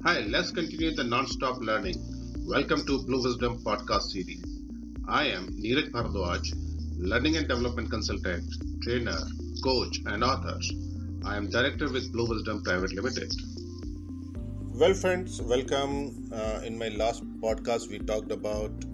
Hi, let's continue the non-stop learning. Welcome to Blue Wisdom podcast series. I am Neeraj Bharadwaj, learning and development consultant, trainer, coach, and author. I am director with Blue Wisdom Private Limited. Well, friends, welcome. In my last podcast, we talked about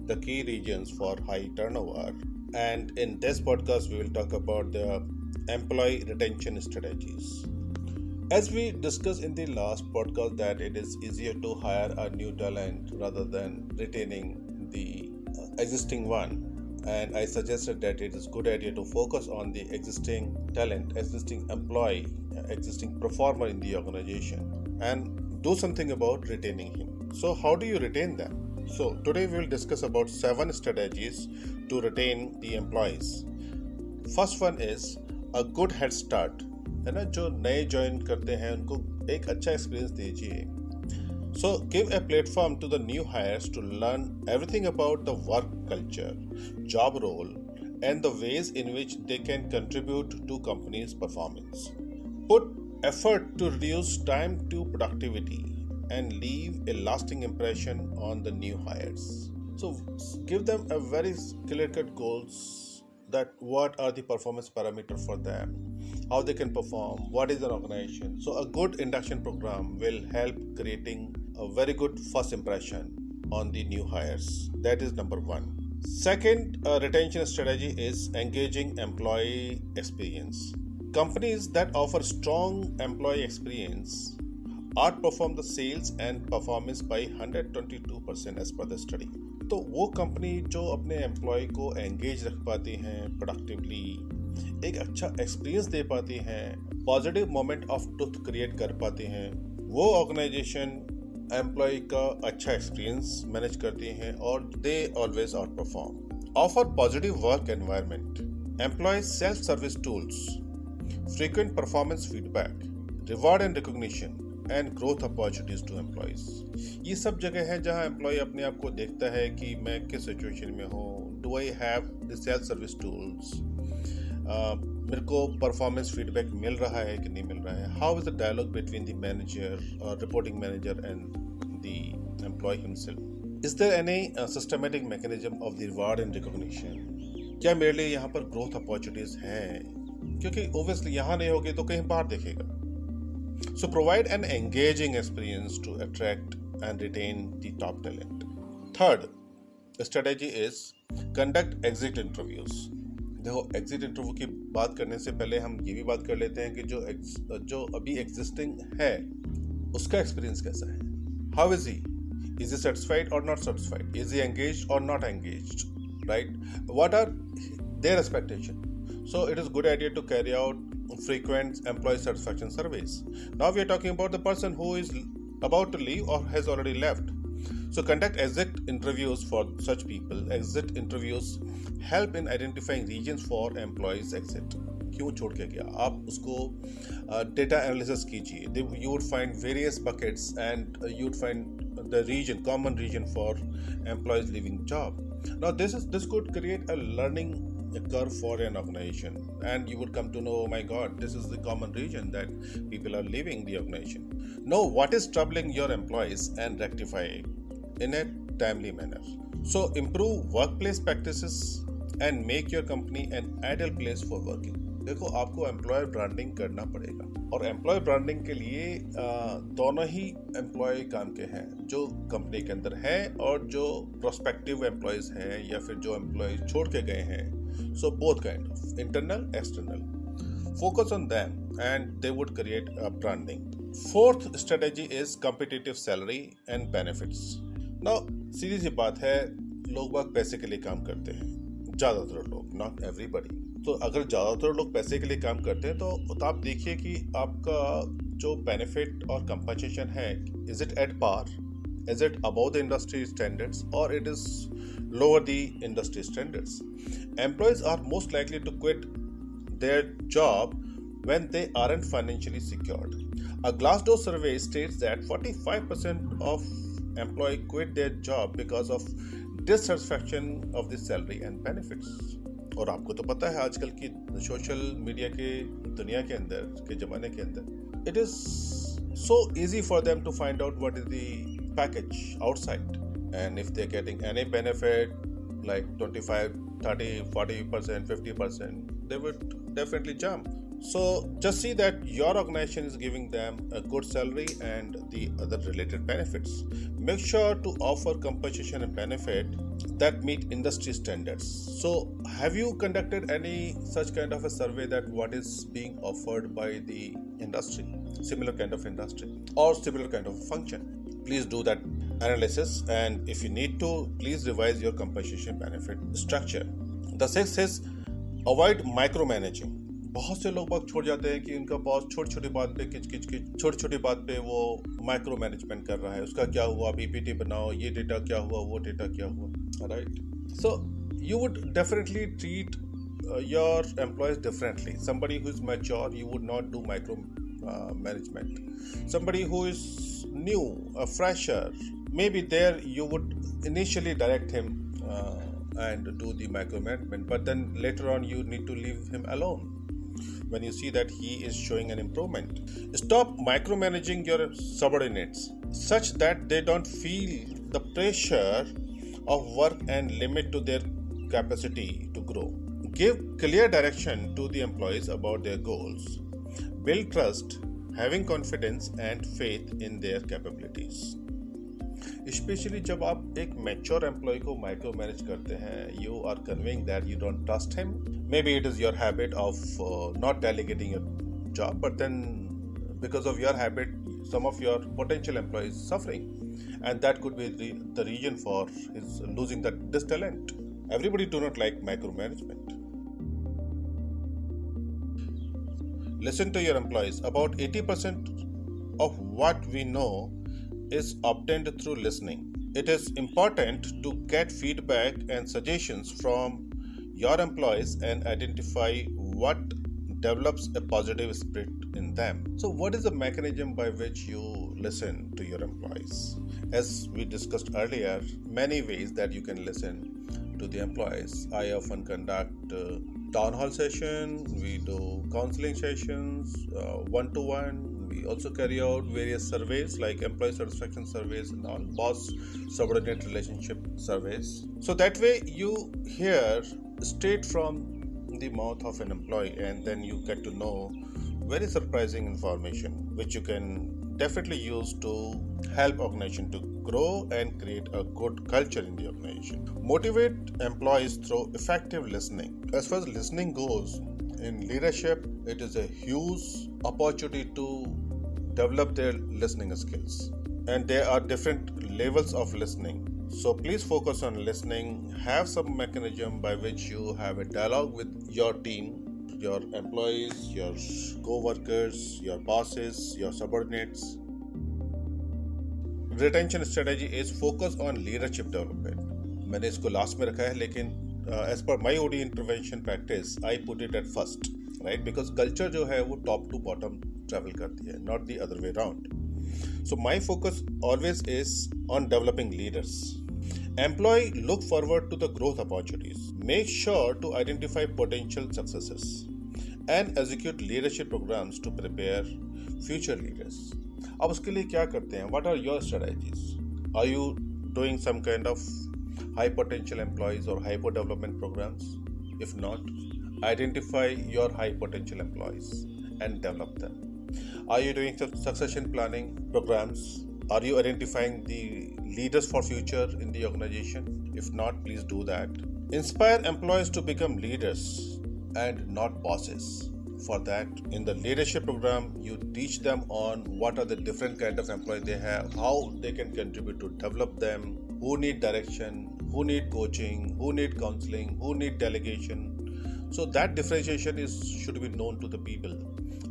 the key regions for high turnover, and in this podcast, we will talk about the employee retention strategies. As we discussed in the last podcast, that it is easier to hire a new talent rather than retaining the existing one. And I suggested that it is good idea to focus on the existing talent, existing employee, existing performer in the organization, and do something about retaining him. So, how do you retain them? So, today we will discuss about 7 strategies to retain the employees. First one is a good head start, है ना। जो नए join करते हैं उनको एक अच्छा experience दीजिए. So give a platform to the new hires to learn everything about the work culture, job role and the ways in which they can contribute to companies performance. Put effort to reduce time to productivity and leave a lasting impression on the new hires. So give them a very clear-cut goals, that what are the performance parameters for them, how they can perform, what is their organization. So a good induction program will help creating a very good first impression on the new hires. That is number one. Second retention strategy is engaging employee experience. Companies that offer strong employee experience outperform the sales and performance by 122% as per the study. तो वो company जो अपने employ को engage रख पाती हैं productively, एक अच्छा एक्सपीरियंस दे पाती हैं, positive moment of truth create कर पाती हैं, वो ऑर्गेनाइजेशन एम्प्लॉय का अच्छा एक्सपीरियंस मैनेज करती हैं और they always outperform. Offer positive work environment, employee self service tools, frequent performance feedback, reward and recognition and growth opportunities to employees. ये सब जगह है जहाँ एम्प्लॉय अपने आप को देखता है कि मैं किस सिचुएशन में हूँ, do I have the self service tools, मेरे को परफॉर्मेंस फीडबैक मिल रहा है कि नहीं मिल रहा है, how is the dialogue between the manager और reporting manager and the employee himself, is there any systematic mechanism of the reward and recognition, क्या मेरे लिए यहाँ पर ग्रोथ अपॉर्चुनिटीज हैं, क्योंकि ओब्वियसली यहाँ नहीं होगी तो कहीं बाहर देखेगा. So provide an engaging experience to attract and retain the top talent. Third strategy is conduct exit interviews. देखो, एग्जिट इंटरव्यू की बात करने से पहले हम ये भी बात कर लेते हैं कि जो अभी एग्जिस्टिंग है उसका एक्सपीरियंस कैसा है. How is he satisfied or not satisfied, is he engaged or not engaged, right, what are their expectation. So it is good idea to carry out frequent employee satisfaction surveys. Now we are talking about the person who is about to leave or has already left. So conduct exit interviews for such people. Exit interviews help in identifying reasons for employees exit. क्यों छोड़ के गया, आप उसको data analysis कीजिए. You would find various buckets and you would find the common region for employees leaving job. Now this could create a learning curve for an organization, and you would come to know, oh my god, this is the common region that people are leaving the organization. Know what is troubling your employees and rectify it in a timely manner. So improve workplace practices and make your company an ideal place for working. देखो, आपको employer branding करना पड़ेगा और employ branding के लिए दोनों ही employ काम के हैं, जो कंपनी के अंदर हैं और जो प्रोस्पेक्टिव एम्प्लॉयज हैं या फिर जो एम्प्लॉय छोड़ के गए हैं. So both kind of internal, external. Focus on them and they would create a branding. Fourth strategy is competitive salary and benefits. Now सीधी सी बात है, लोग बाग पैसे के लिए काम करते हैं, ज़्यादातर लोग, not everybody. तो अगर ज़्यादातर लोग पैसे के लिए काम करते हैं तो आप देखिए कि आपका जो बेनिफिट और कंपनसेशन है, is it at par, is it above the industry standards or it is lower the industry standards. Employees are most likely to quit their job when they aren't financially secured. A Glassdoor survey states that 45% of employees quit their job because of dissatisfaction of the salary and benefits. और आपको तो पता है आजकल की social media के दुनिया के अंदर के ज़माने के अंदर it is so easy for them to find out what is the package outside, and if they're getting any benefit like 25, 30, 40%, 50%, they would definitely jump. So just see that your organization is giving them a good salary and the other related benefits. Make sure to offer compensation and benefit that meet industry standards. So have you conducted any such kind of a survey that what is being offered by the industry, similar kind of industry or similar kind of function? Please do that analysis, and if you need to, please revise your compensation benefit structure. The sixth is avoid micromanaging. बहुत से लोग बात छोड़ जाते हैं कि उनका boss छोटी छोटी बात पे छोटी छोटी बात पे वो माइक्रो मैनेजमेंट कर रहा है, उसका क्या हुआ, पीपीटी बनाओ, ये डेटा क्या हुआ, वो डेटा क्या हुआ, right? So you would definitely treat your employees differently. Somebody who is mature, you would not do micro management. Somebody who is new, a fresher, maybe there you would initially direct him and do the micromanagement, but then later on you need to leave him alone when you see that he is showing an improvement. Stop micromanaging your subordinates such that they don't feel the pressure of work and limit to their capacity to grow. Give clear direction to the employees about their goals. Build trust, having confidence and faith in their capabilities. Specially जब आप एक mature employee को micromanage करते हैं, you are conveying that you don't trust him. Maybe it is your habit of not delegating your job, but then because of your habit, some of your potential employees suffering, and that could be the reason for his losing this talent. Everybody do not like micromanagement. Listen to your employees. About 80% of what we know is obtained through listening. It is important to get feedback and suggestions from your employees and identify what develops a positive spirit in them. So what is the mechanism by which you listen to your employees? As we discussed earlier, many ways that you can listen to the employees. I often conduct town hall sessions, we do counseling sessions, one-to-one. We also carry out various surveys like employee satisfaction surveys and all, boss subordinate relationship surveys. So that way you hear straight from the mouth of an employee, and then you get to know very surprising information which you can definitely use to help organization to grow and create a good culture in the organization. Motivate employees through effective listening. As far as listening goes, in leadership, it is a huge opportunity to develop their listening skills. And there are different levels of listening. So please focus on listening. Have some mechanism by which you have a dialogue with your team, your employees, your co-workers, your bosses, your subordinates. Retention strategy is focus on leadership development. मैंने इसको last में रखा है, लेकिन as per my OD intervention practice, I put it at first, right? Because culture जो है वो top to bottom travel करती है, not the other way around. So my focus always is on developing leaders. Employee look forward to the growth opportunities. Make sure to identify potential successes and execute leadership programs to prepare future leaders. अब उसके लिए क्या करते हैं? What are your strategies? Are you doing some kind of high potential employees or hyper development programs? If not, identify your high potential employees and develop them. Are you doing succession planning programs? Are you identifying the leaders for future in the organization? If not, please do that. Inspire employees to become leaders and not bosses. For that, in the leadership program, you teach them on what are the different kind of employees they have, how they can contribute to develop them, who need direction, who need coaching, who need counseling, who need delegation. So that differentiation should be known to the people.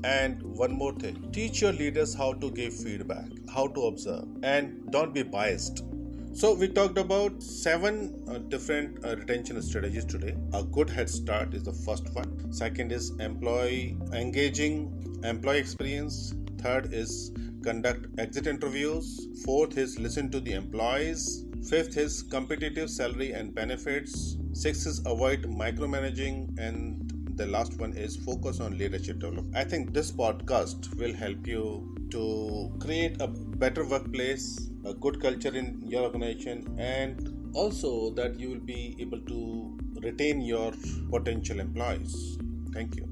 And one more thing, teach your leaders how to give feedback, how to observe, and don't be biased. So we talked about 7 different retention strategies today. A good head start is the first one. Second is engaging employee experience. Third is conduct exit interviews. Fourth is listen to the employees. Fifth is competitive salary and benefits. Sixth is avoid micromanaging, and the last one is focus on leadership development. I think this podcast will help you to create a better workplace, a good culture in your organization, and also that you will be able to retain your potential employees. Thank you.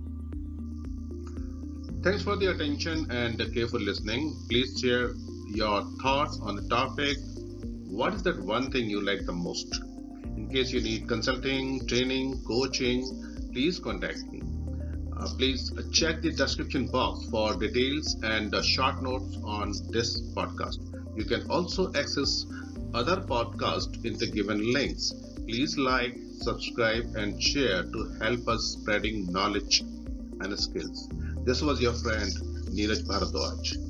Thanks for the attention and careful listening. Please share your thoughts on the topic. What is that one thing you like the most? In case you need consulting, training, coaching, please contact me. Please check the description box for details and short notes on this podcast. You can also access other podcasts in the given links. Please like, subscribe, and share to help us spreading knowledge and skills. This was your friend Neeraj Bharadwaj.